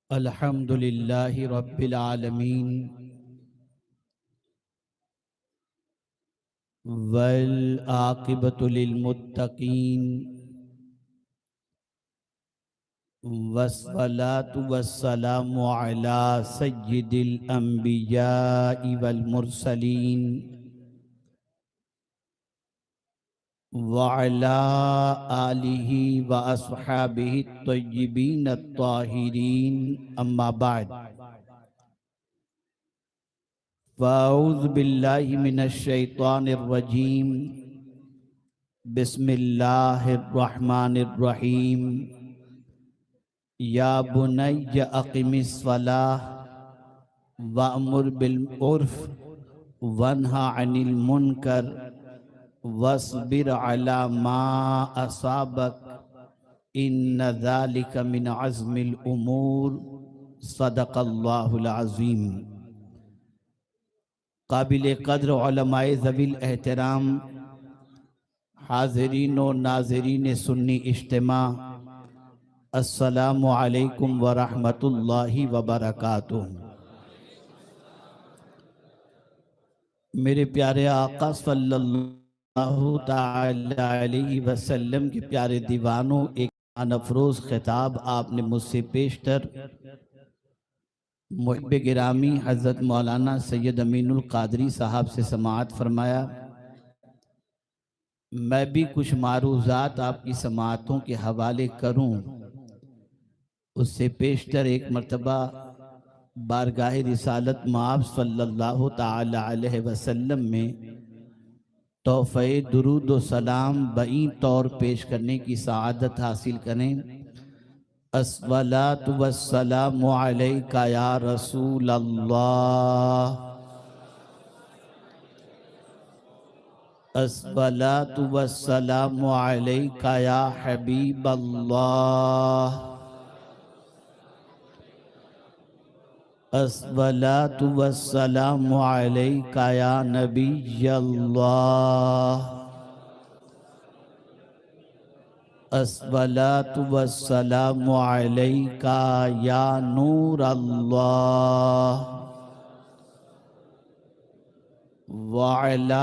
الحمد للہ رب العالمین والعاقبۃ للمتقین والصلاة والسلام علی سید الانبیاء والمرسلین وعلی آلہ واصحابہ الطیبین الطاہرین اما بعد فاعوذ باللہ من الشیطان الرجیم بسم اللہ الرحمن الرحیم یا بنی اقم الصلاۃ وأمر بالعرف وانہی عن المنکر واصبر علی ما اصابک ان ذلک من عزم الامور صدق اللہ العظیم۔ قابل قدر علماء ذوی الاحترام، حاضرین و ناظرین سنی اجتماع، السلام علیکم ورحمۃ اللہ وبرکاتہ۔ میرے پیارے آقا صلی اللہ تعالی علیہ وسلم کے پیارے دیوانوں، ایک ایمان افروز خطاب آپ نے مجھ سے پیشتر محب گرامی حضرت مولانا سید امین القادری صاحب سے سماعت فرمایا۔ میں بھی کچھ معروضات آپ کی سماعتوں کے حوالے کروں، اس سے پیشتر ایک مرتبہ بارگاہ رسالت مآب صلی اللہ تعالی علیہ وسلم میں تحفہ درود و سلام بئی طور پیش کرنے کی سعادت حاصل کریں۔ الصلاۃ والسلام علیک یا رسول اللہ، الصلاۃ والسلام علیک یا حبیب اللہ، الصلاۃ والسلام علیک یا نبی اللہ، الصلاۃ والسلام علیک یا نور اللہ، وعلی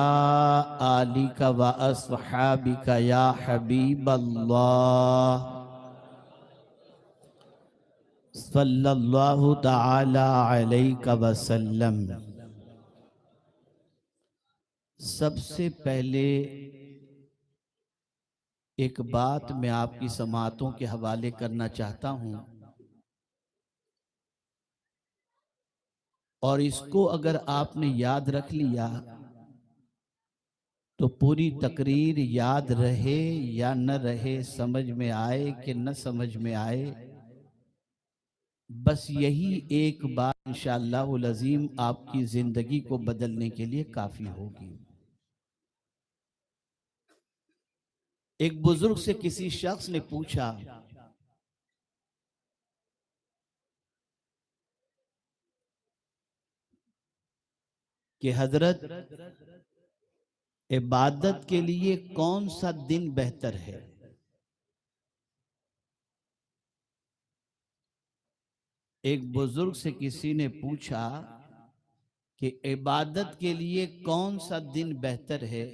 آلک واصحابک یا حبیب اللہ، صلی اللہ تعالی علیہ وسلم۔ سب سے پہلے ایک بات میں آپ کی سماعتوں کے حوالے کرنا چاہتا ہوں، اور اس کو اگر آپ نے یاد رکھ لیا تو پوری تقریر یاد رہے یا نہ رہے، سمجھ میں آئے کہ نہ سمجھ میں آئے، بس یہی ایک بات انشاءاللہ العظیم آپ کی زندگی کو بدلنے کے لیے کافی ہوگی۔ ایک بزرگ سے کسی شخص نے پوچھا کہ حضرت، عبادت کے لیے کون سا دن بہتر ہے؟ ایک بزرگ سے کسی نے پوچھا کہ عبادت کے لیے کون سا دن بہتر ہے؟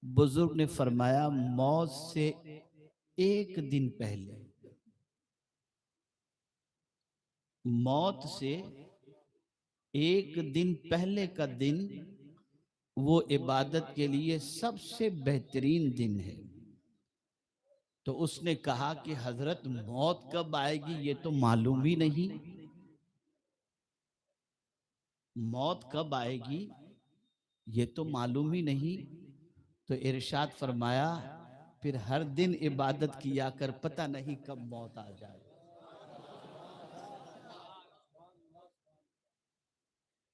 بزرگ نے فرمایا موت سے ایک دن پہلے، موت سے ایک دن پہلے کا دن وہ عبادت کے لیے سب سے بہترین دن ہے۔ تو اس نے کہا کہ حضرت موت کب آئے گی یہ تو معلوم ہی نہیں، موت کب آئے گی یہ تو معلوم ہی نہیں۔ تو ارشاد فرمایا پھر ہر دن عبادت کیا کر، پتہ نہیں کب موت آ جائے،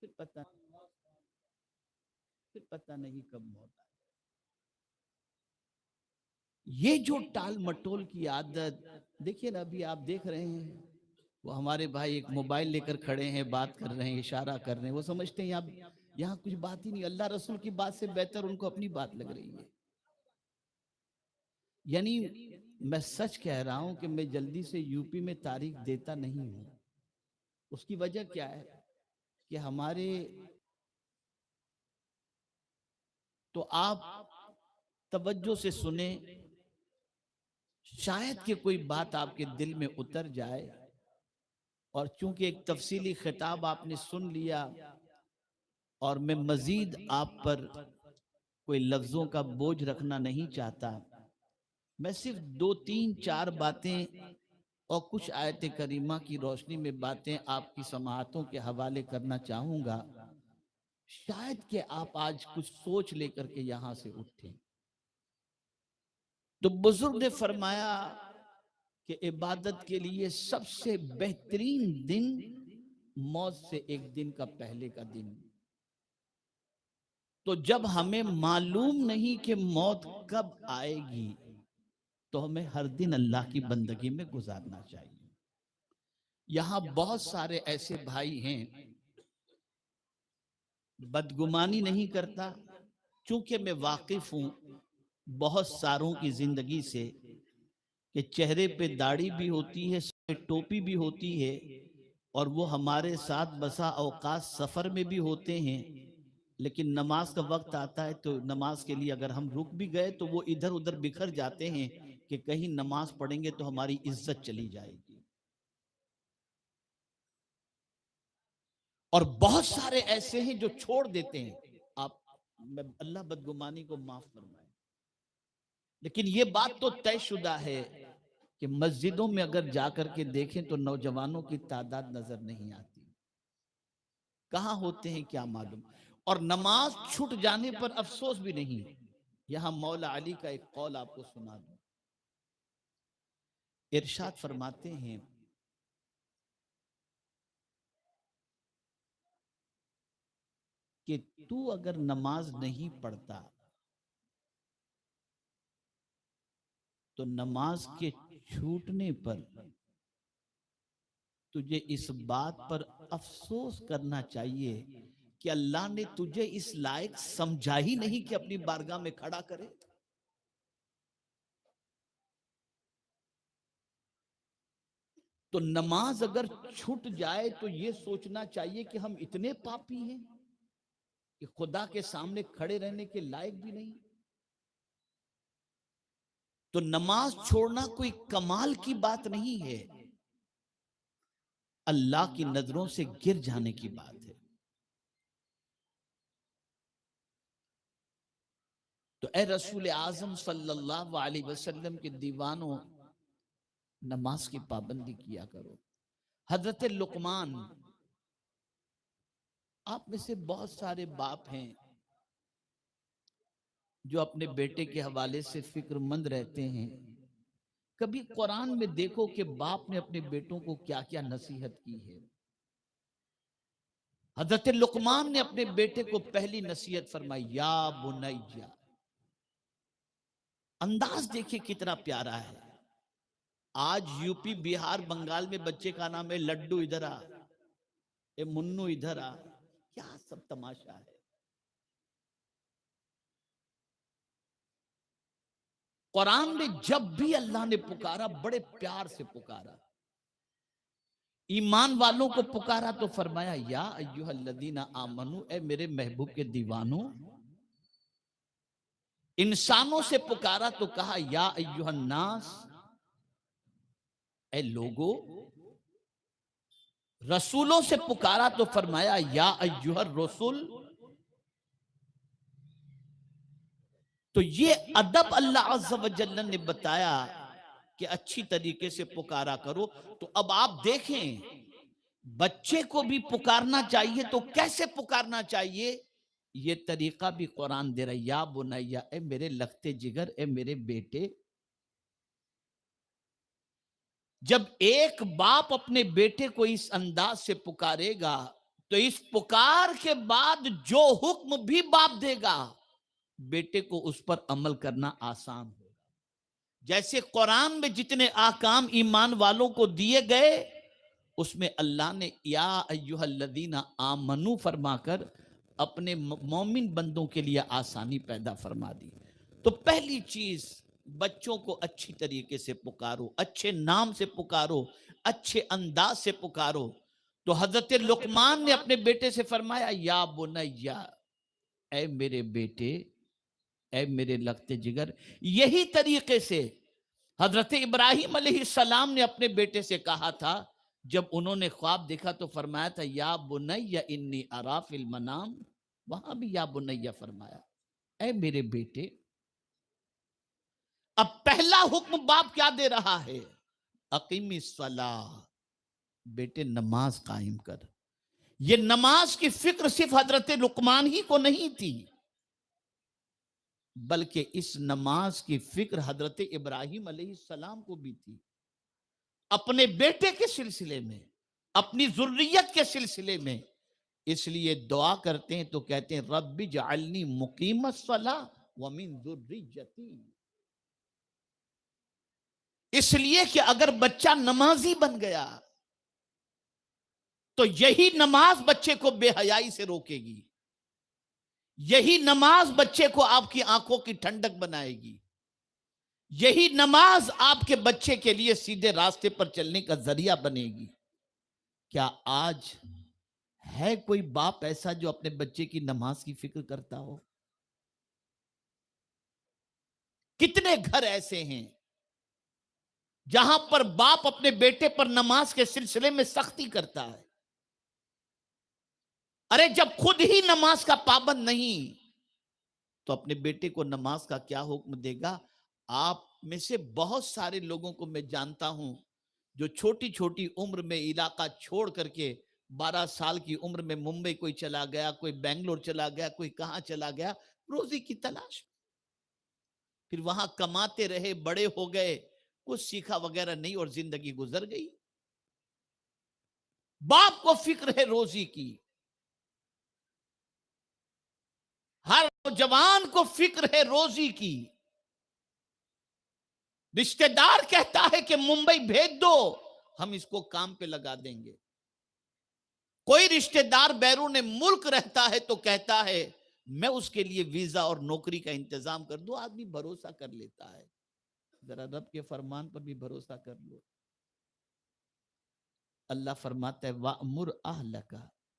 پھر پتہ نہیں کب موت آ جائے۔ یہ جو ٹال مٹول کی عادت، دیکھیے نا، ابھی آپ دیکھ رہے ہیں وہ ہمارے بھائی ایک موبائل لے کر کھڑے ہیں، بات کر رہے ہیں، اشارہ کر رہے ہیں، وہ سمجھتے ہیں یہاں کچھ بات ہی نہیں، اللہ رسول کی بات سے بہتر ان کو اپنی بات لگ رہی ہے۔ یعنی میں سچ کہہ رہا ہوں کہ میں جلدی سے یو پی میں تاریخ دیتا نہیں ہوں. اس کی وجہ کیا ہے کہ ہمارے تو آپ توجہ سے سنیں، شاید کہ کوئی بات آپ کے دل میں اتر جائے، اور چونکہ ایک تفصیلی خطاب آپ نے سن لیا اور میں مزید آپ پر کوئی لفظوں کا بوجھ رکھنا نہیں چاہتا، میں صرف 2 3 4 باتیں اور کچھ آیت کریمہ کی روشنی میں باتیں آپ کی سماعتوں کے حوالے کرنا چاہوں گا، شاید کہ آپ آج کچھ سوچ لے کر کے یہاں سے اٹھیں. تو بزرگ نے فرمایا کہ عبادت کے لیے سب سے بہترین دن موت سے ایک دن کا پہلے کا دن. تو جب ہمیں معلوم نہیں کہ موت کب آئے گی تو ہمیں ہر دن اللہ کی بندگی میں گزارنا چاہیے. یہاں بہت سارے ایسے بھائی ہیں، بدگمانی نہیں کرتا، چونکہ میں واقف ہوں بہت ساروں کی زندگی سے کہ چہرے پہ داڑھی بھی ہوتی ہے، سر پہ ٹوپی بھی ہوتی ہے، اور وہ ہمارے ساتھ بسا اوقات سفر میں بھی ہوتے ہیں، لیکن نماز کا وقت آتا ہے تو نماز کے لیے اگر ہم رک بھی گئے تو وہ ادھر ادھر بکھر جاتے ہیں کہ کہیں نماز پڑھیں گے تو ہماری عزت چلی جائے گی. اور بہت سارے ایسے ہیں جو چھوڑ دیتے ہیں. آپ اللہ بدگمانی کو معاف فرمائے، لیکن یہ بات تو طے شدہ ہے کہ مسجدوں میں اگر جا کر کے دیکھیں تو نوجوانوں کی تعداد نظر نہیں آتی. کہاں ہوتے ہیں کیا معلوم. اور نماز چھوٹ جانے پر افسوس بھی نہیں. یہاں مولا علی کا ایک قول آپ کو سنا دوں. ارشاد فرماتے ہیں کہ تو اگر نماز نہیں پڑھتا تو نماز کے چھوٹنے پر تجھے اس بات پر افسوس کرنا چاہیے کہ اللہ نے تجھے اس لائق سمجھا ہی نہیں کہ اپنی بارگاہ میں کھڑا کرے. تو نماز اگر چھوٹ جائے تو یہ سوچنا چاہیے کہ ہم اتنے پاپی ہیں کہ خدا کے سامنے کھڑے رہنے کے لائق بھی نہیں. تو نماز چھوڑنا کوئی کمال کی بات نہیں ہے، اللہ کی نظروں سے گر جانے کی بات ہے. تو اے رسول اعظم صلی اللہ علیہ وسلم کے دیوانوں، نماز کی پابندی کیا کرو. حضرت لقمان، آپ میں سے بہت سارے باپ ہیں جو اپنے بیٹے کے حوالے سے فکر مند رہتے ہیں. کبھی قرآن میں دیکھو کہ باپ نے اپنے بیٹوں کو کیا کیا نصیحت کی ہے. حضرت لقمان نے اپنے بیٹے کو پہلی نصیحت فرمائی، یا بنیا. انداز دیکھیں کتنا پیارا ہے. آج یو پی بہار بنگال میں بچے کا نام ہے لڈو ادھر آ، اے منو ادھر آ. کیا سب تماشا ہے. قرآن میں جب بھی اللہ نے پکارا بڑے پیار سے پکارا. ایمان والوں کو پکارا تو فرمایا یا ایھا الذین آمنو، اے میرے محبوب کے دیوانوں. انسانوں سے پکارا تو کہا یا ایھا الناس، اے لوگو. رسولوں سے پکارا تو فرمایا یا ایھا الرسل. تو یہ ادب اللہ عز و جل نے بتایا کہ اچھی طریقے سے پکارا کرو. تو اب آپ دیکھیں بچے کو بھی پکارنا چاہیے تو کیسے پکارنا چاہیے، یہ طریقہ بھی قرآن دے رہا ہے. یا بنیا، اے میرے لختے جگر، اے میرے بیٹے. جب ایک باپ اپنے بیٹے کو اس انداز سے پکارے گا تو اس پکار کے بعد جو حکم بھی باپ دے گا بیٹے کو اس پر عمل کرنا آسان ہوگا. جیسے قرآن میں جتنے احکام ایمان والوں کو دیے گئے اس میں اللہ نے یا ایھا الذین آمنو فرما کر اپنے مومن بندوں کے لیے آسانی پیدا فرما دی. تو پہلی چیز بچوں کو اچھی طریقے سے پکارو، اچھے نام سے پکارو، اچھے انداز سے پکارو. تو حضرت لقمان نے اپنے بیٹے سے فرمایا یا بنیا، اے میرے بیٹے، اے میرے لگتے جگر. یہی طریقے سے حضرت ابراہیم علیہ السلام نے اپنے بیٹے سے کہا تھا جب انہوں نے خواب دیکھا تو فرمایا تھا یا بنیا انی ارا فی المنام. وہاں بھی یا بنیا فرمایا، اے میرے بیٹے. اب پہلا حکم باپ کیا دے رہا ہے؟ اقیم الصلاۃ، بیٹے نماز قائم کر. یہ نماز کی فکر صرف حضرت لقمان ہی کو نہیں تھی، بلکہ اس نماز کی فکر حضرت ابراہیم علیہ السلام کو بھی تھی. اپنے بیٹے کے سلسلے میں، اپنی ذریت کے سلسلے میں. اس لیے دعا کرتے ہیں تو کہتے ہیں رب اجعلنی مقیم الصلاۃ ومن ذریتی. اس لیے کہ اگر بچہ نمازی بن گیا تو یہی نماز بچے کو بے حیائی سے روکے گی، یہی نماز بچے کو آپ کی آنکھوں کی ٹھنڈک بنائے گی، یہی نماز آپ کے بچے کے لیے سیدھے راستے پر چلنے کا ذریعہ بنے گی. کیا آج ہے کوئی باپ ایسا جو اپنے بچے کی نماز کی فکر کرتا ہو؟ کتنے گھر ایسے ہیں جہاں پر باپ اپنے بیٹے پر نماز کے سلسلے میں سختی کرتا ہے؟ ارے جب خود ہی نماز کا پابند نہیں تو اپنے بیٹے کو نماز کا کیا حکم دے گا؟ آپ میں سے بہت سارے لوگوں کو میں جانتا ہوں جو چھوٹی چھوٹی عمر میں علاقہ چھوڑ کر کے 12 سال کی عمر میں ممبئی کوئی چلا گیا، کوئی بنگلور چلا گیا، کوئی کہاں چلا گیا روزی کی تلاش. پھر وہاں کماتے رہے، بڑے ہو گئے، کچھ سیکھا وغیرہ نہیں اور زندگی گزر گئی. باپ کو فکر ہے روزی کی، ہر نوجوان کو فکر ہے روزی کی. رشتہ دار کہتا ہے کہ ممبئی بھیج دو، ہم اس کو کام پہ لگا دیں گے. کوئی رشتہ دار بیرون ملک رہتا ہے تو کہتا ہے میں اس کے لیے ویزا اور نوکری کا انتظام کر دوں. آدمی بھروسہ کر لیتا ہے. ذرا رب کے فرمان پر بھی بھروسہ کر لو. اللہ فرماتا ہے وَأْمُرْ أَهْلَكَ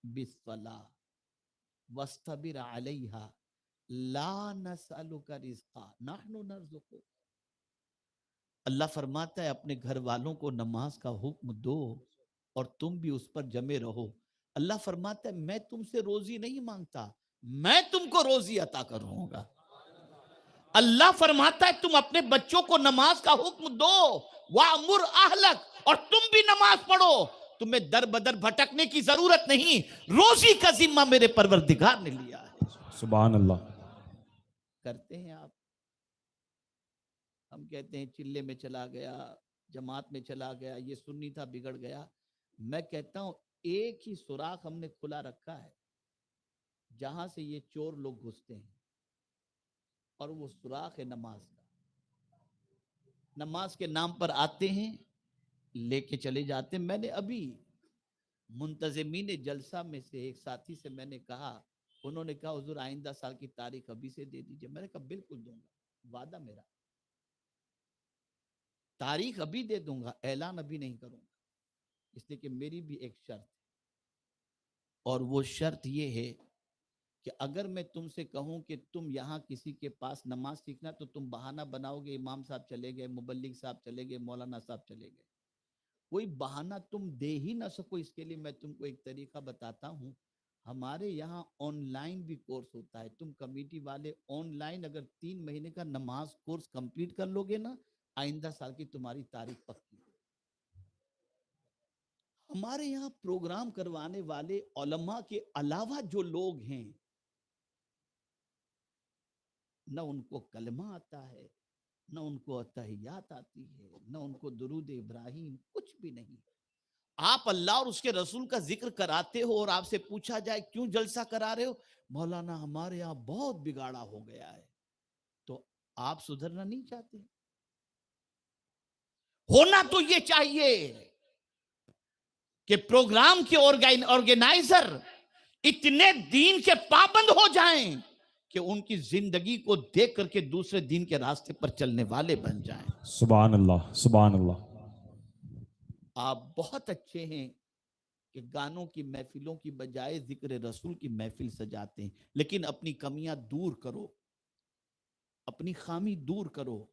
بِالصَّلَاةِ وَاسْتَبِرْ عَلَيْهَا لَا نَسْأَلُكَ رِزْقًا نَحْنُ نَرْزُقُكَ. اللہ فرماتا ہے اپنے گھر والوں کو نماز کا حکم دو اور تم بھی اس پر جمے رہو. اللہ فرماتا ہے میں تم سے روزی نہیں مانگتا، میں تم کو روزی عطا کروں گا. اللہ فرماتا ہے تم اپنے بچوں کو نماز کا حکم دو وَأْمُرْ أَهْلَكَ، اور تم بھی نماز پڑھو. تمہیں در بدر بھٹکنے کی ضرورت نہیں، روزی کا ذمہ میرے پروردگار نے لیا ہے. سبحان اللہ. کرتے ہیں آپ؟ ہم کہتے ہیں چلے میں چلا گیا، جماعت میں چلا گیا، یہ سنی تھا بگڑ گیا. میں کہتا ہوں ایک ہی سوراخ ہم نے کھلا رکھا ہے جہاں سے یہ چور لوگ گھستے ہیں، اور وہ سوراخ ہے نماز کا. نماز کے نام پر آتے ہیں، لے کے چلے جاتے ہیں. میں نے ابھی منتظمین جلسہ میں سے ایک ساتھی سے میں نے کہا، انہوں نے کہا حضور آئندہ سال کی تاریخ ابھی سے دے دیجئے. میں نے کہا بالکل دوں گا، وعدہ میرا، تاریخ ابھی دے دوں گا، اعلان ابھی نہیں کروں گا. اس لیے کہ میری بھی ایک شرط ہے، اور وہ شرط یہ ہے کہ اگر میں تم سے کہوں کہ تم یہاں کسی کے پاس نماز سیکھنا تو تم بہانہ بناؤ گے امام صاحب چلے گئے، مبلغ صاحب چلے گئے، مولانا صاحب چلے گئے. کوئی بہانہ تم دے ہی نہ سکو. اس کے لیے میں تم کو ایک طریقہ بتاتا ہوں. ہمارے یہاں آن لائن بھی کورس ہوتا ہے. تم کمیٹی والے آن لائن اگر 3 مہینے کا نماز کورس کمپلیٹ کر لو گے نا، آئندہ سال کی تمہاری تاریخ پکی. ہمارے یہاں پروگرام کروانے والے علماء کے علاوہ جو لوگ ہیں، نہ ان کو کلمہ آتا ہے، نہ ان کو تحیات آتی ہے، نہ ان کو درود ابراہیم، کچھ بھی نہیں. آپ اللہ اور اس کے رسول کا ذکر کراتے ہو اور آپ سے پوچھا جائے کیوں جلسہ کرا رہے ہو؟ مولانا ہمارے یہاں بہت بگاڑا ہو گیا ہے. تو آپ سدھرنا نہیں چاہتے؟ ہونا تو یہ چاہیے کہ پروگرام کے آرگینائزر اتنے دین کے پابند ہو جائیں کہ ان کی زندگی کو دیکھ کر کے دوسرے دین کے راستے پر چلنے والے بن جائیں۔ سبحان اللہ، سبحان اللہ۔ آپ بہت اچھے ہیں کہ گانوں کی محفلوں کی بجائے ذکر رسول کی محفل سجاتے ہیں، لیکن اپنی کمیاں دور کرو، اپنی خامی دور کرو۔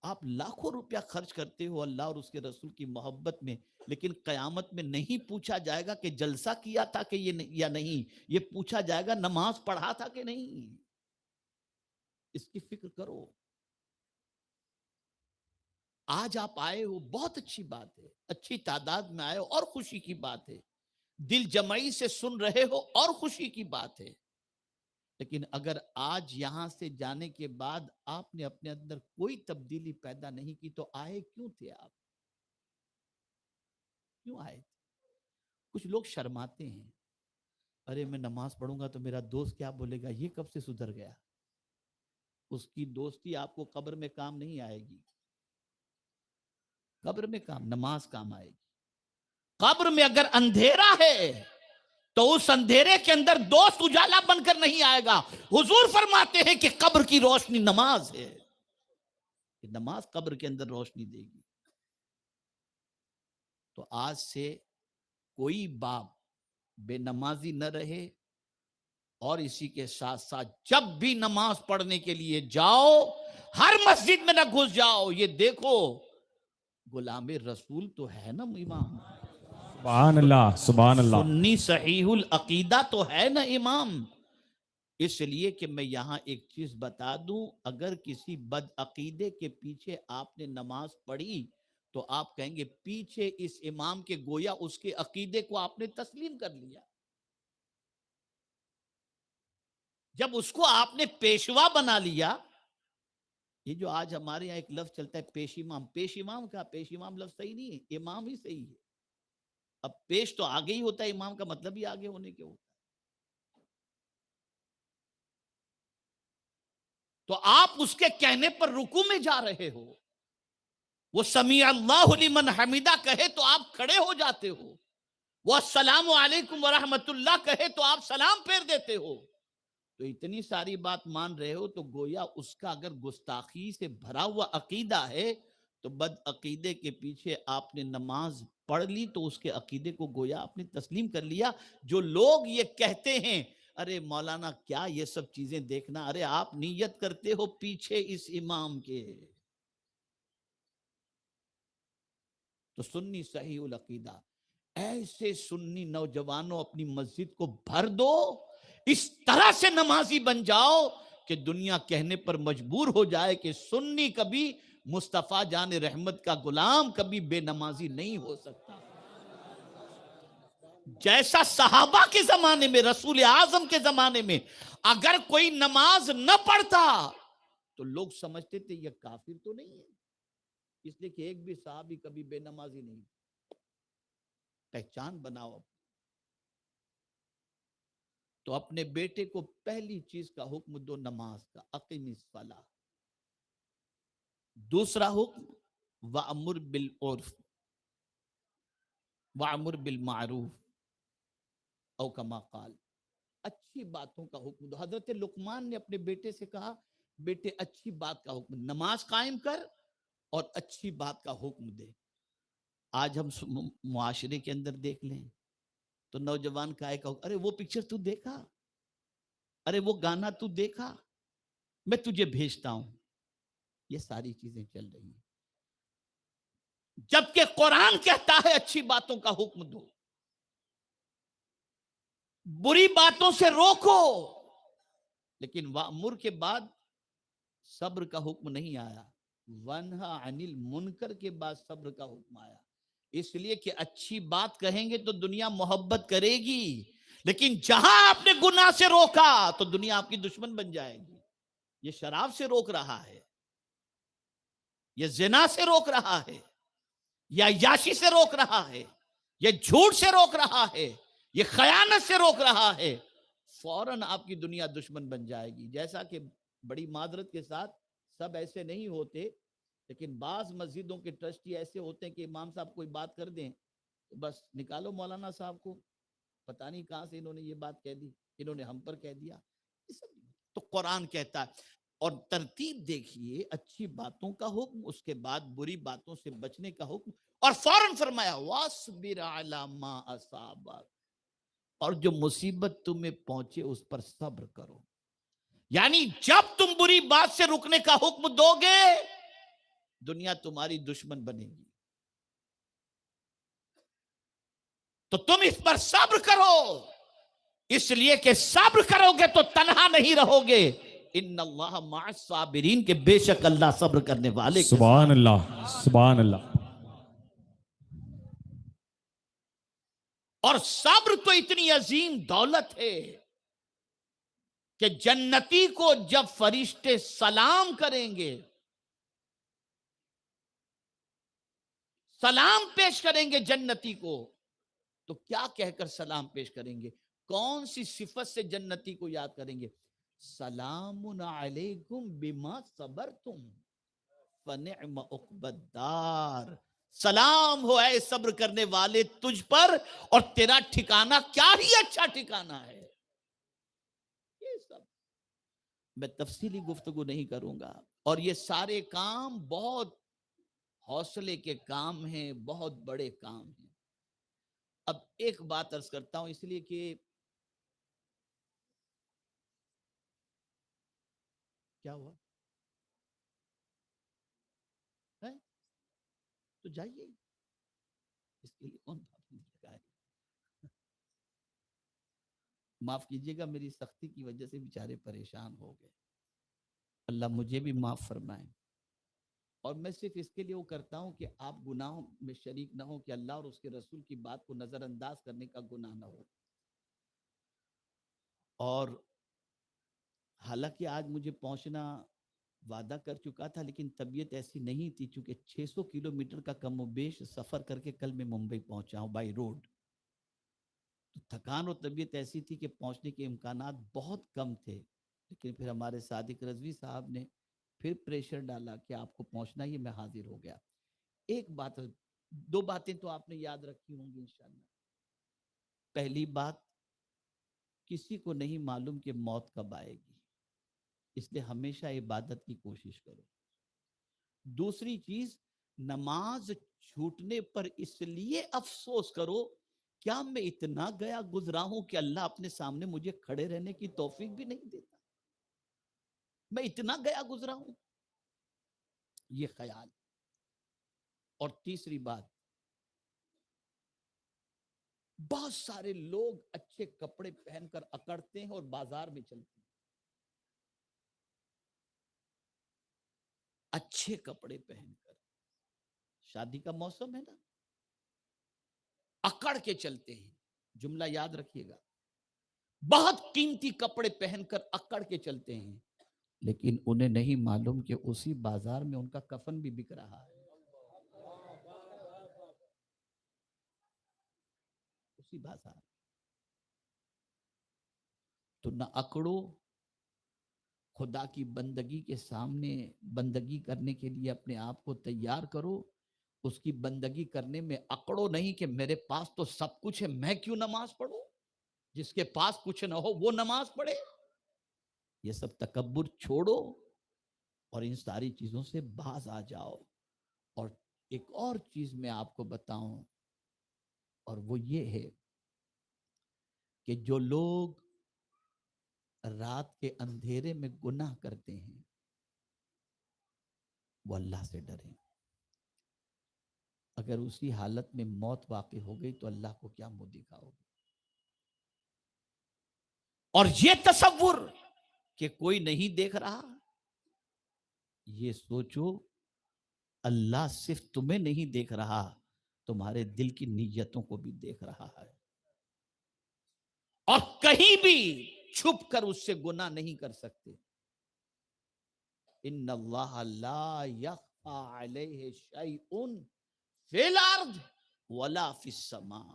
آپ لاکھوں روپیہ خرچ کرتے ہو اللہ اور اس کے رسول کی محبت میں، لیکن قیامت میں نہیں پوچھا جائے گا کہ جلسہ کیا تھا کہ یا نہیں، یہ پوچھا جائے گا نماز پڑھا تھا کہ نہیں۔ اس کی فکر کرو۔ آج آپ آئے ہو، بہت اچھی بات ہے، اچھی تعداد میں آئے ہو اور خوشی کی بات ہے، دل جمعی سے سن رہے ہو اور خوشی کی بات ہے، لیکن اگر آج یہاں سے جانے کے بعد آپ نے اپنے اندر کوئی تبدیلی پیدا نہیں کی تو آئے کیوں تھے؟ آپ کیوں آئے تھے؟ کچھ لوگ شرماتے ہیں، ارے میں نماز پڑھوں گا تو میرا دوست کیا بولے گا، یہ کب سے سدھر گیا؟ اس کی دوستی آپ کو قبر میں کام نہیں آئے گی، قبر میں نماز کام آئے گی۔ قبر میں اگر اندھیرا ہے تو اس اندھیرے کے اندر دوست اجالا بن کر نہیں آئے گا۔ حضور فرماتے ہیں کہ قبر کی روشنی نماز ہے، کہ نماز قبر کے اندر روشنی دے گی۔ تو آج سے کوئی باپ بے نمازی نہ رہے، اور اسی کے ساتھ ساتھ جب بھی نماز پڑھنے کے لیے جاؤ ہر مسجد میں نہ گھس جاؤ، یہ دیکھو غلام رسول تو ہے نا امام، سبحان اللہ، سبحان اللہ۔ سنی صحیح العقیدہ تو ہے نا امام۔ اس لیے کہ میں یہاں ایک چیز بتا دوں، اگر کسی بد عقیدے کے پیچھے آپ نے نماز پڑھی تو آپ کہیں گے پیچھے اس امام کے گویا اس کے عقیدے کو آپ نے تسلیم کر لیا۔ جب اس کو آپ نے پیشوا بنا لیا، یہ جو آج ہمارے یہاں ایک لفظ چلتا ہے پیش امام، پیش امام کا پیش امام لفظ صحیح نہیں ہے، امام ہی صحیح ہے۔ اب پیش تو آگے ہی ہوتا ہے، امام کا مطلب ہی آگے ہونے کے ہوتا ہے۔ تو آپ اس کے کہنے پر رکوع میں جا رہے ہو، وہ سمیع اللہ لمن حمیدہ کہے تو آپ کھڑے ہو جاتے ہو، وہ السلام علیکم ورحمت اللہ کہے تو آپ سلام پھیر دیتے ہو، تو اتنی ساری بات مان رہے ہو، تو گویا اس کا اگر گستاخی سے بھرا ہوا عقیدہ ہے تو بد عقیدے کے پیچھے آپ نے نماز پڑھ لی تو اس کے عقیدے کو گویا آپ نے تسلیم کر لیا۔ جو لوگ یہ کہتے ہیں ارے مولانا کیا یہ سب چیزیں دیکھنا، ارے آپ نیت کرتے ہو پیچھے اس امام کے۔ تو سنی صحیح العقیدہ، ایسے سنی نوجوانوں اپنی مسجد کو بھر دو، اس طرح سے نمازی بن جاؤ کہ دنیا کہنے پر مجبور ہو جائے کہ سنی کبھی مصطفیٰ جان رحمت کا غلام کبھی بے نمازی نہیں ہو سکتا۔ جیسا صحابہ کے زمانے میں، رسول اعظم کے زمانے میں اگر کوئی نماز نہ پڑھتا تو لوگ سمجھتے تھے یہ کافر تو نہیں ہے، اس لیے کہ ایک بھی صحابی کبھی بے نمازی نہیں۔ پہچان بناؤ۔ تو اپنے بیٹے کو پہلی چیز کا حکم دو نماز کا، اقیم الصلاۃ۔ دوسرا حکم وَأْمُرْ بِالْعُرْفِ وَأْمُرْ بِالْمَعْرُوفِ او کما قال، اچھی باتوں کا حکم دو۔ حضرت لقمان نے اپنے بیٹے سے کہا بیٹے اچھی بات کا حکم، نماز قائم کر اور اچھی بات کا حکم دے۔ آج ہم معاشرے کے اندر دیکھ لیں تو نوجوان کا ایک ارے وہ پکچر تو دیکھا، ارے وہ گانا تو دیکھا، میں تجھے بھیجتا ہوں، یہ ساری چیزیں چل رہی ہیں، جبکہ قرآن کہتا ہے اچھی باتوں کا حکم دو، بری باتوں سے روکو۔ لیکن وَأْمُرْ کے بعد صبر کا حکم نہیں آیا، وَانْہَا عَنِ الْمُنْکَر کے بعد صبر کا حکم آیا، اس لیے کہ اچھی بات کہیں گے تو دنیا محبت کرے گی، لیکن جہاں آپ نے گناہ سے روکا تو دنیا آپ کی دشمن بن جائے گی۔ یہ شراب سے روک رہا ہے، یہ زنا سے روک رہا ہے، یا عیاشی سے روک رہا ہے، یہ جھوٹ سے روک رہا ہے، یہ خیانت سے روک رہا ہے، فوراً آپ کی دنیا دشمن بن جائے گی۔ جیسا کہ بڑی معذرت کے ساتھ سب ایسے نہیں ہوتے، لیکن بعض مسجدوں کے ٹرسٹی ایسے ہوتے ہیں کہ امام صاحب کوئی بات کر دیں تو بس نکالو مولانا صاحب کو، پتہ نہیں کہاں سے انہوں نے یہ بات کہہ دی، انہوں نے ہم پر کہہ دیا۔ یہ سب نہیں، تو قرآن کہتا ہے. اور ترتیب دیکھیے، اچھی باتوں کا حکم، اس کے بعد بری باتوں سے بچنے کا حکم، اور فوراً فرمایا وَاصْبِرْ عَلَىٰ مَا أَصَابَكَ، اور جو مصیبت تمہیں پہنچے اس پر صبر کرو. یعنی جب تم بری بات سے رکنے کا حکم دو گے، دنیا تمہاری دشمن بنے گی، تو تم اس پر صبر کرو، اس لیے کہ صبر کرو گے تو تنہا نہیں رہو گے. ان اللہ مع الصابرین، کہ بے شک اللہ صبر کرنے والے کے سبحان ساتھ. اللہ سبحان اللہ. اور صبر تو اتنی عظیم دولت ہے کہ جنتی کو جب فرشتے سلام کریں گے، سلام پیش کریں گے جنتی کو، تو کیا کہہ کر سلام پیش کریں گے؟ کون سی صفت سے جنتی کو یاد کریں گے؟ سلام علیکم بما صبرتم فنعم عقبی الدار. سلام ہو اے صبر کرنے والے تجھ پر، اور تیرا ٹھکانہ کیا ہی اچھا ٹھکانہ ہے. یہ سب میں تفصیلی گفتگو نہیں کروں گا، اور یہ سارے کام بہت حوصلے کے کام ہیں، بہت بڑے کام ہیں. اب ایک بات عرض کرتا ہوں، اس لیے کہ کیا ہوا ہے؟ تو جائیے، اس کے لیے کون پابندی لگائے؟ معاف کیجیے گا، میری سختی کی وجہ سے بیچارے پریشان ہو گئے. اللہ مجھے بھی معاف فرمائے. اور میں صرف اس کے لیے وہ کرتا ہوں کہ آپ گناہوں میں شریک نہ ہو، کہ اللہ اور اس کے رسول کی بات کو نظر انداز کرنے کا گناہ نہ ہو. اور حالانکہ آج مجھے پہنچنا وعدہ کر چکا تھا، لیکن طبیعت ایسی نہیں تھی، چونکہ 600 کلومیٹر کا کم و بیش سفر کر کے کل میں ممبئی پہنچا ہوں بائی روڈ. تو تھکان اور طبیعت ایسی تھی کہ پہنچنے کے امکانات بہت کم تھے. لیکن پھر ہمارے صادق رضوی صاحب نے پھر پریشر ڈالا کہ آپ کو پہنچنا ہی، میں حاضر ہو گیا. ایک بات، دو باتیں تو آپ نے یاد رکھی ہوں گی انشاءاللہ. پہلی بات، کسی کو نہیں معلوم کہ موت کب آئے گی، اس لیے ہمیشہ عبادت کی کوشش کرو. دوسری چیز، نماز چھوٹنے پر اس لیے افسوس کرو، کیا میں اتنا گیا گزرا ہوں کہ اللہ اپنے سامنے مجھے کھڑے رہنے کی توفیق بھی نہیں دیتا؟ میں اتنا گیا گزرا ہوں، یہ خیال. اور تیسری بات، بہت سارے لوگ اچھے کپڑے پہن کر اکڑتے ہیں اور بازار میں چلتے ہیں، اچھے کپڑے پہن کر، شادی کا موسم ہے نا، اکڑ کے چلتے ہیں. جملہ یاد رکھیے گا، بہت قیمتی کپڑے پہن کر اکڑ کے چلتے ہیں، لیکن انہیں نہیں معلوم کہ اسی بازار میں ان کا کفن بھی بک رہا ہے. اسی بازار. تو نہ اکڑو، خدا کی بندگی کے سامنے بندگی کرنے کے لیے اپنے آپ کو تیار کرو. اس کی بندگی کرنے میں اکڑو نہیں کہ میرے پاس تو سب کچھ ہے، میں کیوں نماز پڑھوں؟ جس کے پاس کچھ نہ ہو وہ نماز پڑھے. یہ سب تکبر چھوڑو اور ان ساری چیزوں سے باز آ جاؤ. اور ایک اور چیز میں آپ کو بتاؤں، اور وہ یہ ہے کہ جو لوگ رات کے اندھیرے میں گناہ کرتے ہیں وہ اللہ سے ڈریں. اگر اسی حالت میں موت واقع ہو گئی تو اللہ کو کیا منہ دکھاؤ گے؟ اور یہ تصور کہ کوئی نہیں دیکھ رہا، یہ سوچو اللہ صرف تمہیں نہیں دیکھ رہا، تمہارے دل کی نیتوں کو بھی دیکھ رہا ہے، اور کہیں بھی چھپ کر اس سے گناہ نہیں کر سکتے. ان اللہ لا یخفی علیہ شیء فی الارض ولا فی السماء.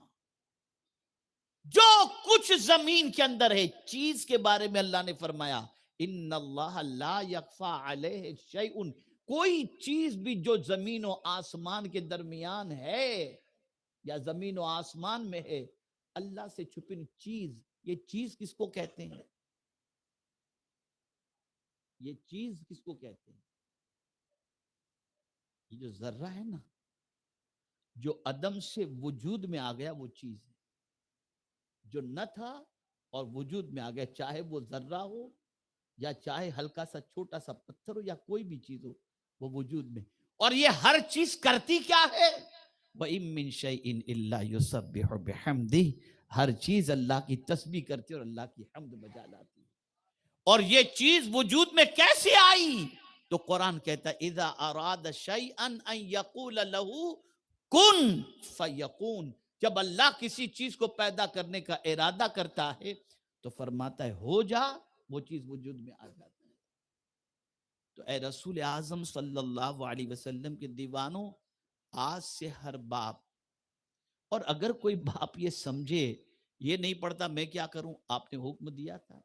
جو کچھ زمین کے اندر ہے چیز کے بارے میں اللہ نے فرمایا ان اللہ لا یخفی علیہ شیء. کوئی چیز بھی جو زمین و آسمان کے درمیان ہے یا زمین و آسمان میں ہے، اللہ سے چھپی چیز. یہ چیز کس کو کہتے ہیں؟ یہ چیز کس کو کہتے ہیں؟ یہ جو ذرہ ہے نا، جو عدم سے وجود میں آ گیا، وہ چیز ہے۔ جو نہ تھا اور وجود میں آ گیا، چاہے وہ ذرہ ہو یا چاہے ہلکا سا چھوٹا سا پتھر ہو یا کوئی بھی چیز ہو، وہ وجود میں۔ اور یہ ہر چیز کرتی کیا ہے؟ وَإِن مِّن شَيْءٍ إِلَّا يُسَبِّحُ بِحَمْدِهِ، ہر چیز اللہ کی تسبیح کرتی اور اللہ کی حمد بجا لاتی۔ اور یہ چیز وجود میں کیسے آئی؟ تو قرآن کہتا ہے اذا اراد شیئا ان یقول له کن فیکون، جب اللہ کسی چیز کو پیدا کرنے کا ارادہ کرتا ہے تو فرماتا ہے ہو جا، وہ چیز وجود میں آ جاتی ہے۔ تو اے رسول اعظم صلی اللہ علیہ وسلم کے دیوانوں، آج سے ہر باپ، اور اگر کوئی باپ یہ سمجھے یہ نہیں پڑھتا میں کیا کروں، آپ نے حکم دیا تھا،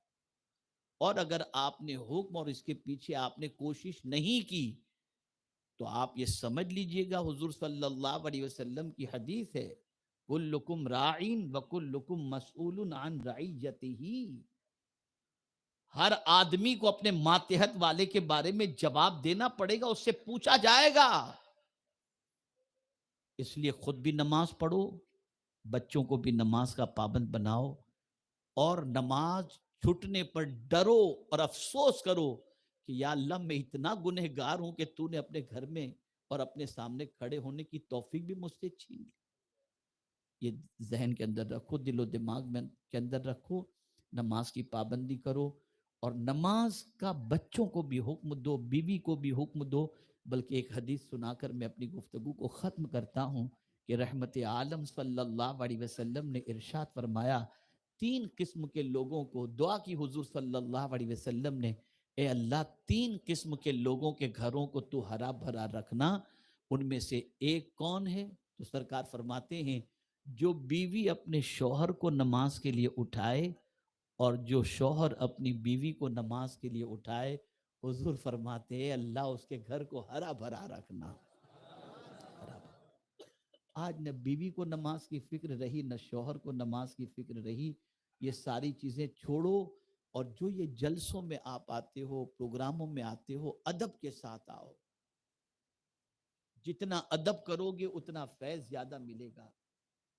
اور اگر آپ نے حکم اور اس کے پیچھے آپ نے کوشش نہیں کی تو آپ یہ سمجھ لیجئے گا، حضور صلی اللہ علیہ وسلم کی حدیث ہے کلکم راعین وکلکم مسئول عن رعیتہ، ہر آدمی کو اپنے ماتحت والے کے بارے میں جواب دینا پڑے گا، اس سے پوچھا جائے گا۔ اس لیے خود بھی نماز پڑھو، بچوں کو بھی نماز کا پابند بناؤ، اور نماز چھٹنے پر ڈرو اور افسوس کرو کہ یا اللہ میں اتنا گنہگار ہوں کہ تو نے اپنے گھر میں اور اپنے سامنے کھڑے ہونے کی توفیق بھی مجھ سے چھین لی۔ یہ ذہن کے اندر رکھو، دل و دماغ میں کے اندر رکھو، نماز کی پابندی کرو، اور نماز کا بچوں کو بھی حکم دو، بیوی کو بھی حکم دو۔ بلکہ ایک حدیث سنا کر میں اپنی گفتگو کو ختم کرتا ہوں کہ رحمت عالم صلی اللہ علیہ وسلم نے ارشاد فرمایا، تین قسم کے لوگوں کو دعا کی حضور صلی اللہ علیہ وسلم نے، اے اللہ تین قسم کے لوگوں کے گھروں کو تو ہرا بھرا رکھنا، ان میں سے ایک کون ہے؟ تو سرکار فرماتے ہیں جو بیوی اپنے شوہر کو نماز کے لیے اٹھائے اور جو شوہر اپنی بیوی کو نماز کے لیے اٹھائے، حضور فرماتے ہیں اللہ اس کے گھر کو ہرا بھرا رکھنا۔ آج نہ بیوی کو نماز کی فکر رہی، نہ شوہر کو نماز کی فکر رہی۔ یہ ساری چیزیں چھوڑو، اور جو یہ جلسوں میں آپ آتے ہو، پروگراموں میں آتے ہو، ادب کے ساتھ آؤ۔ جتنا ادب کرو گے اتنا فیض زیادہ ملے گا۔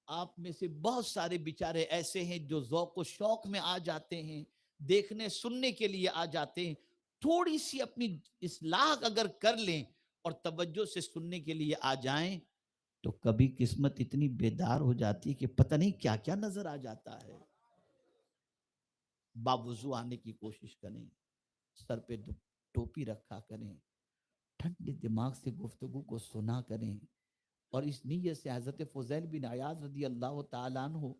آپ میں سے بہت سارے بیچارے ایسے ہیں جو ذوق و شوق میں آ جاتے ہیں، دیکھنے سننے کے لیے آ جاتے ہیں، تھوڑی سی اپنی اصلاح اگر کر لیں اور توجہ سے سننے کے لیے آ جائیں تو کبھی قسمت اتنی بیدار ہو جاتی ہے کہ پتہ نہیں کیا کیا نظر آ جاتا ہے۔ باوضو آنے کی کوشش کریں، سر پہ ٹوپی رکھا کریں، ٹھنڈے دماغ سے گفتگو کو سنا کریں، اور اس نیت سے حضرت فضیل بن عیاض رضی اللہ تعالیٰ عنہ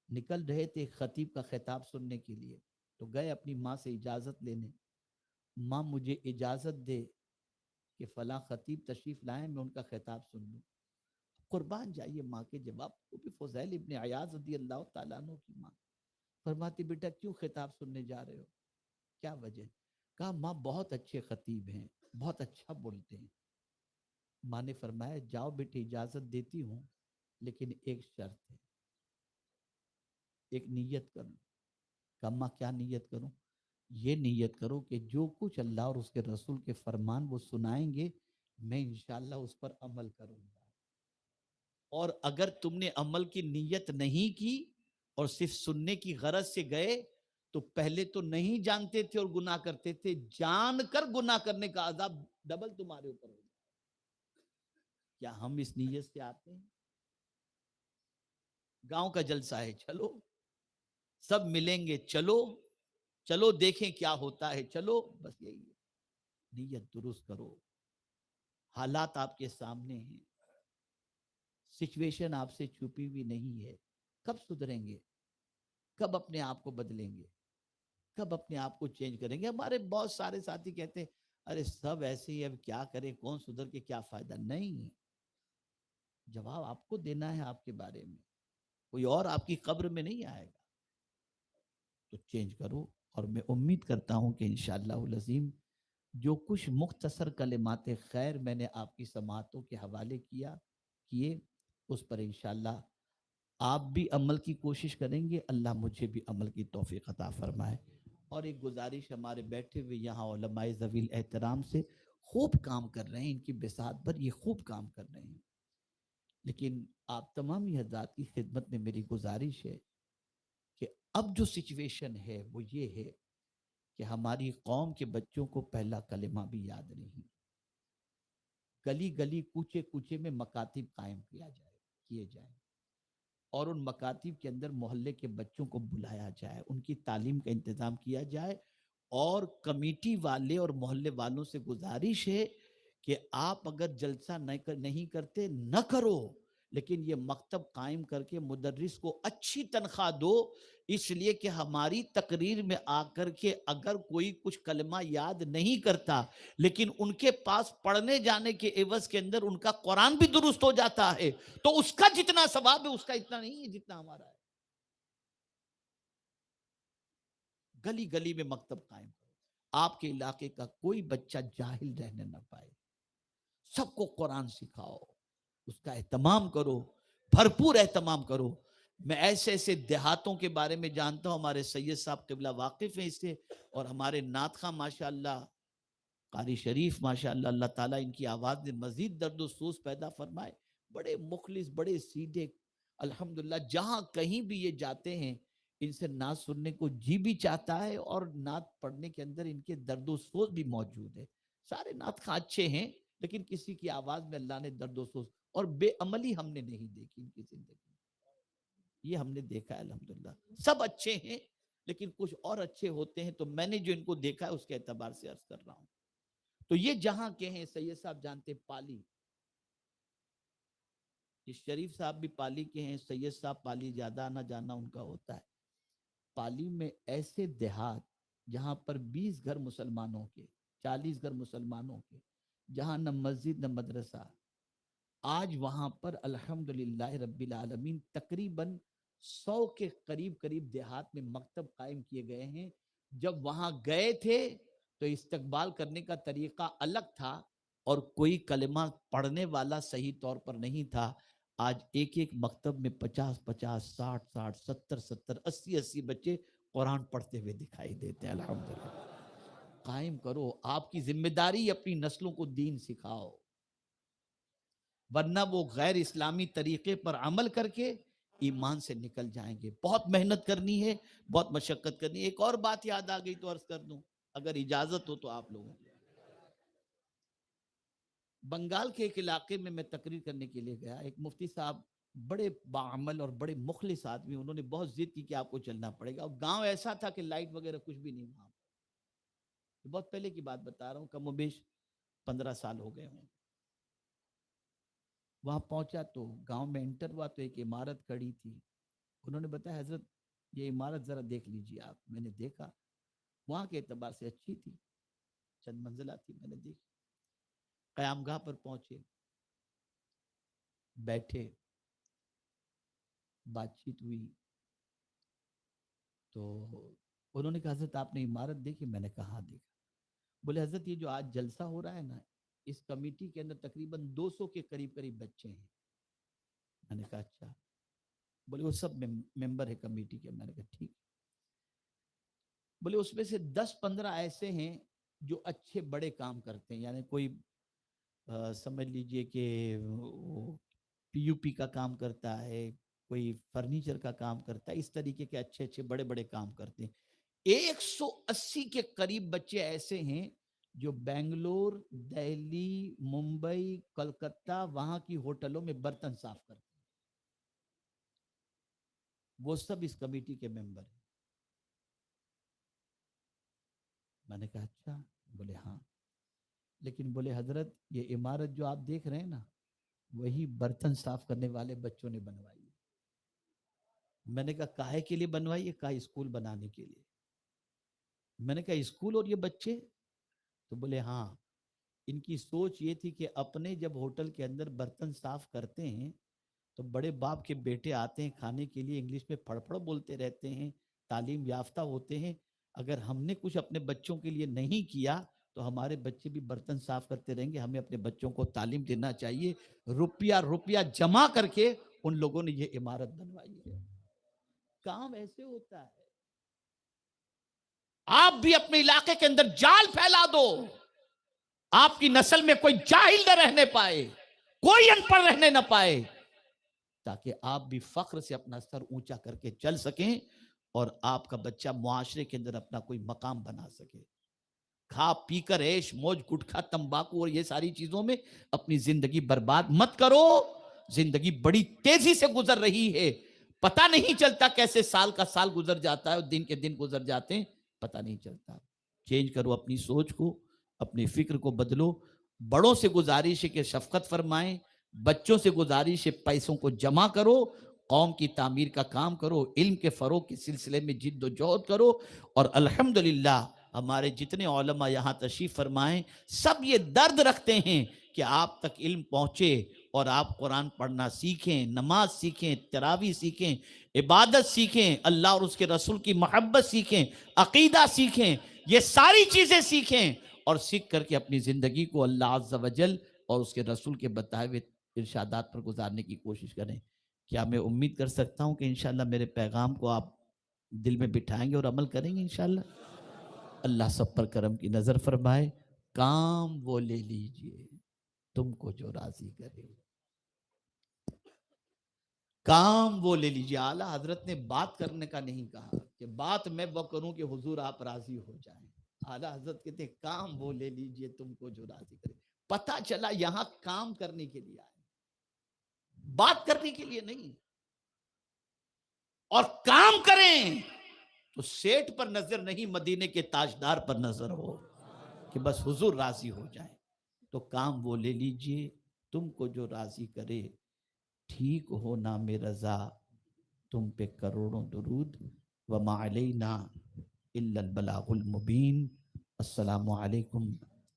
نکل رہے تھے خطیب کا خطاب سننے کے لیے، تو گئے اپنی ماں سے اجازت لینے، ماں مجھے اجازت دے کہ فلاں خطیب تشریف لائیں، میں ان کا خطاب سن لوں۔ قربان جائیے ماں کے جواب کو بھی، فضیل ابن عیاض رضی اللہ تعالیٰ عنہ کی ماں فرماتی بیٹا کیوں خطاب سننے جا رہے ہو، کیا وجہ؟ کہا ماں بہت اچھے خطیب ہیں، بہت اچھا بولتے ہیں۔ ماں نے فرمایا جاؤ بیٹی اجازت دیتی ہوں، لیکن ایک شرط ہے، ایک نیت کرو۔ کہا ماں کیا نیت کروں؟ یہ نیت کرو کہ جو کچھ اللہ اور اس کے رسول کے فرمان وہ سنائیں گے میں انشاءاللہ اس پر عمل کروں گا، اور اگر تم نے عمل کی نیت نہیں کی اور صرف سننے کی غرض سے گئے تو پہلے تو نہیں جانتے تھے اور گناہ کرتے تھے، جان کر گناہ کرنے کا عذاب ڈبل تمہارے اوپر ہوگا۔ کیا ہم اس نیت سے آتے ہیں؟ گاؤں کا جلسہ ہے، چلو سب ملیں گے، چلو چلو دیکھیں کیا ہوتا ہے، چلو بس یہی ہے۔ نیت درست کرو، حالات آپ کے سامنے ہیں، سچویشن آپ سے چھپی ہوئی نہیں ہے۔ کب سدھریں گے؟ کب اپنے آپ کو بدلیں گے؟ کب اپنے آپ کو چینج کریں گے؟ ہمارے بہت سارے ساتھی کہتے ہیں ارے سب ایسے ہی، اب کیا کریں، کون سدھر کے کیا فائدہ؟ نہیں، جواب آپ کو دینا ہے آپ کے بارے میں، کوئی اور آپ کی قبر میں نہیں آئے گا۔ تو چینج کرو، اور میں امید کرتا ہوں کہ انشاءاللہ العظیم جو کچھ مختصر کلمات خیر میں نے آپ کی سماعتوں کے حوالے کیے اس پر انشاءاللہ آپ بھی عمل کی کوشش کریں گے، اللہ مجھے بھی عمل کی توفیق عطا فرمائے۔ اور ایک گزارش ہمارے بیٹھے ہوئے یہاں علماء ذویل احترام سے، خوب کام کر رہے ہیں، ان کی بساط پر یہ خوب کام کر رہے ہیں، لیکن آپ تمامی حضرات کی خدمت میں میری گزارش ہے کہ اب جو سچویشن ہے وہ یہ ہے کہ ہماری قوم کے بچوں کو پہلا کلمہ بھی یاد نہیں، گلی گلی کوچے کوچے میں مکاتب قائم کیے جائیں، اور ان مکاتب کے اندر محلے کے بچوں کو بلایا جائے، ان کی تعلیم کا انتظام کیا جائے، اور کمیٹی والے اور محلے والوں سے گزارش ہے کہ آپ اگر جلسہ نہیں کرتے نہ کرو، لیکن یہ مکتب قائم کر کے مدرس کو اچھی تنخواہ دو، اس لیے کہ ہماری تقریر میں آ کر کے اگر کوئی کچھ کلمہ یاد نہیں کرتا لیکن ان کے پاس پڑھنے جانے کے عوض کے اندر ان کا قرآن بھی درست ہو جاتا ہے تو اس کا جتنا ثواب ہے اس کا اتنا نہیں ہے جتنا ہمارا ہے۔ گلی گلی میں مکتب قائم کرو، آپ کے علاقے کا کوئی بچہ جاہل رہنے نہ پائے، سب کو قرآن سکھاؤ، اس کا اہتمام کرو، بھرپور اہتمام کرو۔ میں ایسے ایسے دیہاتوں کے بارے میں جانتا ہوں، ہمارے سید صاحب قبلہ واقف ہیں اس سے، اور ہمارے نعت خواں ماشاءاللہ قاری شریف ماشاءاللہ، اللہ تعالیٰ ان کی آواز میں مزید درد و سوز پیدا فرمائے، بڑے مخلص، بڑے سیدھے، الحمدللہ جہاں کہیں بھی یہ جاتے ہیں ان سے نعت سننے کو جی بھی چاہتا ہے، اور نعت پڑھنے کے اندر ان کے درد و سوز بھی موجود ہے۔ سارے نعت خواں اچھے ہیں، لیکن کسی کی آواز میں اللہ نے درد و سوز اور بے عملی ہم نے نہیں دیکھی ان کی زندگی میں، یہ ہم نے دیکھا ہے الحمدللہ۔ سب اچھے ہیں لیکن کچھ اور اچھے ہوتے ہیں، تو میں نے جو ان کو دیکھا ہے اس کے اعتبار سے عرض کر رہا ہوں۔ تو یہ جہاں کے ہیں، سید صاحب جانتے پالی، یہ شریف صاحب بھی پالی کے ہیں، سید صاحب پالی زیادہ آنا جانا ان کا ہوتا ہے۔ پالی میں ایسے دیہات جہاں پر 20 گھر مسلمانوں کے، 40 گھر مسلمانوں کے، جہاں نہ مسجد نہ مدرسہ، آج وہاں پر الحمدللہ رب العالمین تقریباً 100 کے قریب دیہات میں مکتب قائم کیے گئے ہیں۔ جب وہاں گئے تھے تو استقبال کرنے کا طریقہ الگ تھا، اور کوئی کلمہ پڑھنے والا صحیح طور پر نہیں تھا۔ آج ایک ایک مکتب میں 50 50 60 60 70 70 80 80 بچے قرآن پڑھتے ہوئے دکھائی دیتے ہیں۔ الحمدللہ قائم کرو، آپ کی ذمہ داری اپنی نسلوں کو دین سکھاؤ، ورنہ وہ غیر اسلامی طریقے پر عمل کر کے ایمان سے نکل جائیں گے۔ بہت محنت کرنی ہے، بہت مشقت کرنی ہے۔ ایک اور بات یاد آ گئی تو عرض کر دوں اگر اجازت ہو تو آپ لوگوں کو۔ بنگال کے ایک علاقے میں تقریر کرنے کے لیے گیا، ایک مفتی صاحب بڑے باعمل اور بڑے مخلص آدمی، انہوں نے بہت ضد کی کہ آپ کو چلنا پڑے گا، اور گاؤں ایسا تھا کہ لائٹ وغیرہ کچھ بھی نہیں وہاں، بہت پہلے کی بات بتا رہا ہوں، کم و بیش 15 سال ہو گئے ہوں۔ وہاں پہنچا تو گاؤں میں انٹر ہوا تو ایک عمارت کھڑی تھی، انہوں نے بتایا حضرت یہ عمارت ذرا دیکھ لیجیے آپ۔ میں نے دیکھا، وہاں کے اعتبار سے اچھی تھی، چند منزلہ تھی، میں نے دیکھی۔ قیام گاہ پر پہنچے، بیٹھے، بات چیت ہوئی، تو انہوں نے کہا حضرت آپ نے عمارت دیکھی؟ میں نے کہا ہاں دیکھا۔ بولے حضرت یہ جو آج جلسہ ہو رہا ہے نا، اس کمیٹی کے اندر تقریباً 200 کے قریب بچے ہیں۔ میں نے کہا اچھا۔ بولے وہ سب ممبر ہے کمیٹی کے۔ میں نے کہا ٹھیک۔ بولے اس میں سے 10-15 ایسے ہیں جو اچھے بڑے کام کرتے ہیں، یعنی کوئی سمجھ لیجئے کہ پی یو پی کا کام کرتا ہے، کوئی فرنیچر کا کام کرتا ہے، اس طریقے کے اچھے اچھے بڑے بڑے کام کرتے ہیں۔ 180 کے قریب بچے ایسے ہیں جو بنگلور، دہلی، ممبئی، کلکتہ، وہاں کی ہوٹلوں میں برتن صاف کرتے ہیں، وہ سب اس کمیٹی کے ممبر ہیں۔ میں نے کہا اچھا؟ بولے ہاں۔ لیکن بولے حضرت یہ عمارت جو آپ دیکھ رہے ہیں نا، وہی برتن صاف کرنے والے بچوں نے بنوائی ہے۔ میں نے کہا کاہے کے لیے بنوائی ہے؟ کہا اسکول بنانے کے لیے۔ میں نے کہا اسکول اور یہ بچے؟ تو بولے ہاں، ان کی سوچ یہ تھی کہ اپنے جب ہوٹل کے اندر برتن صاف کرتے ہیں تو بڑے باپ کے بیٹے آتے ہیں کھانے کے لیے، انگلش میں پھڑ پھڑ بولتے رہتے ہیں، تعلیم یافتہ ہوتے ہیں، اگر ہم نے کچھ اپنے بچوں کے لیے نہیں کیا تو ہمارے بچے بھی برتن صاف کرتے رہیں گے، ہمیں اپنے بچوں کو تعلیم دینا چاہیے۔ روپیہ جمع کر کے ان لوگوں نے یہ عمارت بنوائی ہے۔ کام ایسے ہوتا ہے۔ آپ بھی اپنے علاقے کے اندر جال پھیلا دو، آپ کی نسل میں کوئی جاہل نہ رہنے پائے، کوئی ان پڑھ رہنے نہ پائے، تاکہ آپ بھی فخر سے اپنا سر اونچا کر کے چل سکیں اور آپ کا بچہ معاشرے کے اندر اپنا کوئی مقام بنا سکے۔ کھا پی کر عیش موج گٹکھا تمباکو اور یہ ساری چیزوں میں اپنی زندگی برباد مت کرو۔ زندگی بڑی تیزی سے گزر رہی ہے، پتہ نہیں چلتا کیسے سال کا سال گزر جاتا ہے اور دن کے دن گزر جاتے ہیں، پتہ نہیں چلتا۔ چینج کرو اپنی سوچ کو، اپنی فکر کو بدلو۔ بڑوں سے گزارش ہے کہ شفقت فرمائیں، بچوں سے گزارش ہے پیسوں کو جمع کرو، قوم کی تعمیر کا کام کرو، علم کے فروغ کے سلسلے میں جد و جہد کرو۔ اور الحمدللہ ہمارے جتنے علماء یہاں تشریف فرمائیں سب یہ درد رکھتے ہیں کہ آپ تک علم پہنچے اور آپ قرآن پڑھنا سیکھیں، نماز سیکھیں، تراویح سیکھیں، عبادت سیکھیں، اللہ اور اس کے رسول کی محبت سیکھیں، عقیدہ سیکھیں، یہ ساری چیزیں سیکھیں اور سیکھ کر کے اپنی زندگی کو اللہ عز و جل اور اس کے رسول کے بتائے ہوئے ارشادات پر گزارنے کی کوشش کریں۔ کیا میں امید کر سکتا ہوں کہ انشاءاللہ میرے پیغام کو آپ دل میں بٹھائیں گے اور عمل کریں گے انشاءاللہ؟ اللہ سب پر کرم کی نظر فرمائے۔ کام وہ لے لیجئے تم کو جو راضی کرے، کام وہ لے لیجئے۔ اعلیٰ حضرت نے بات کرنے کا نہیں کہا کہ بات میں وہ کروں کہ حضور آپ راضی ہو جائیں۔ اعلیٰ حضرت کہتے ہیں کام وہ لے لیجئے تم کو جو راضی کرے۔ پتہ چلا یہاں کام کرنے کے لیے آئے، بات کرنے کے لیے نہیں۔ اور کام کریں تو سیٹ پر نظر نہیں، مدینے کے تاجدار پر نظر ہو کہ بس حضور راضی ہو جائیں۔ تو کام وہ لے لیجئے تم کو جو راضی کرے، ٹھیک ہو نام رضا تم پہ کروڑوں درود، وما علینا الا البلاغ المبین۔ السلام علیکم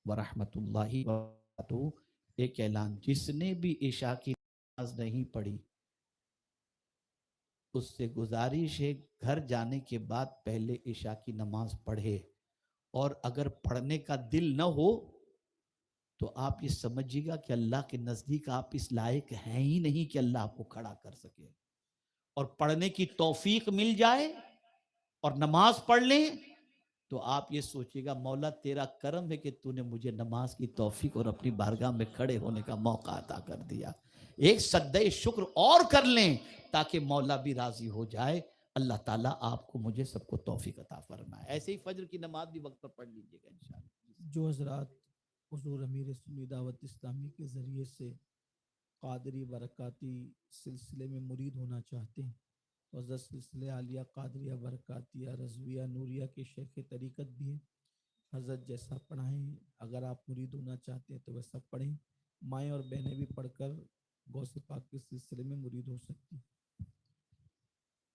ورحمۃ اللہ وبرکاتہ۔ ایک اعلان، جس نے بھی عشاء کی نماز نہیں پڑھی اس سے گزارش ہے گھر جانے کے بعد پہلے عشاء کی نماز پڑھے، اور اگر پڑھنے کا دل نہ ہو تو آپ یہ سمجھیے گا کہ اللہ کے نزدیک آپ اس لائق ہیں ہی نہیں کہ اللہ آپ کو کھڑا کر سکے، اور پڑھنے کی توفیق مل جائے اور نماز پڑھ لیں تو آپ یہ سوچیے گا مولا تیرا کرم ہے کہ تو نے مجھے نماز کی توفیق اور اپنی بارگاہ میں کھڑے ہونے کا موقع عطا کر دیا۔ ایک سجدہ شکر اور کر لیں تاکہ مولا بھی راضی ہو جائے۔ اللہ تعالیٰ آپ کو مجھے سب کو توفیق عطا فرمائے۔ ایسے ہی فجر کی نماز بھی وقت پر پڑھ لیجیے گا انشاءاللہ۔ جو حضرات حضور امیر سنی دعوت اسلامی کے ذریعے سے قادری برکاتی سلسلے میں مرید ہونا چاہتے ہیں تو حضرت سلسلہ عالیہ قادریہ برکاتیہ رضویہ نوریہ کے شیخ طریقت بھی ہیں، حضرت جیسا پڑھائیں۔ اگر آپ مرید ہونا چاہتے ہیں تو ویسا پڑھیں، مائیں اور بہنیں بھی پڑھ کر غوث پاک کے سلسلے میں مرید ہو سکتی ہیں۔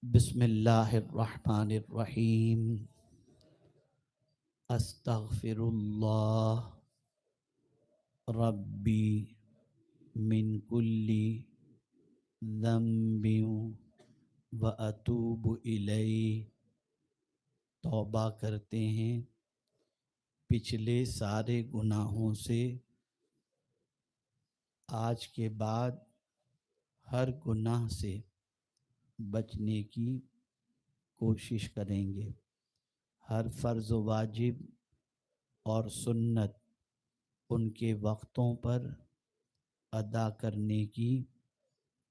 بسم اللہ الرحمن الرحیم۔ استغفر اللہ ربی من کل ذنب واتوب الیہ۔ توبہ کرتے ہیں پچھلے سارے گناہوں سے، آج کے بعد ہر گناہ سے بچنے کی کوشش کریں گے، ہر فرض و واجب اور سنت ان کے وقتوں پر ادا کرنے کی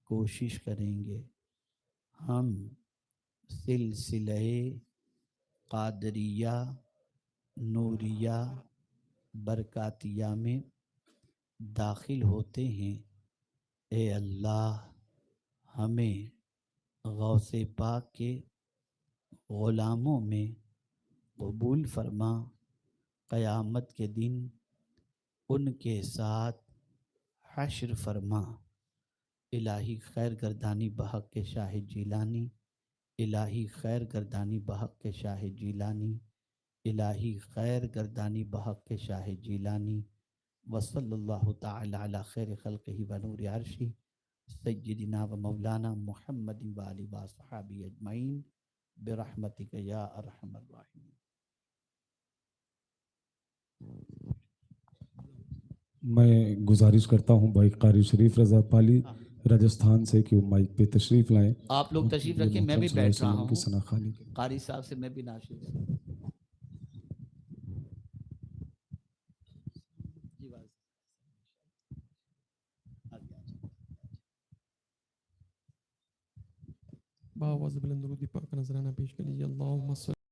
کوشش کریں گے۔ ہم سلسلہ قادریہ نوریہ برکاتیہ میں داخل ہوتے ہیں۔ اے اللہ ہمیں غوث پاک کے غلاموں میں قبول فرما، قیامت کے دن ان کے ساتھ حشر فرما۔ الہی خیر گردانی بحق کے شاہ جیلانی، الہی خیر گردانی بحق کے شاہ جیلانی، الہی خیر گردانی بحق کے شاہ جیلانی۔ وصلی اللہ تعالی علی خیر خلقہ و نور عرشہ سیدنا و مولانا محمد و آلہ و صحابہ اجمعین برحمتک یا ارحم الراحمین۔ میں گزارش کرتا ہوں بھائی قاری شریف رضا پالی راجستھان سے کہ وہ مائک پہ تشریف لائیں۔ آپ لوگ تشریف رکھیں، میں بھی محترم صلی اللہ بیٹھ علیہ رہا وسلم کی ہوں، ثنا خوانی۔ قاری صاحب سے میں بھی ناشد باواز بلند درود پاک نذرانہ پیش کر لیجیے۔ اللہم صلی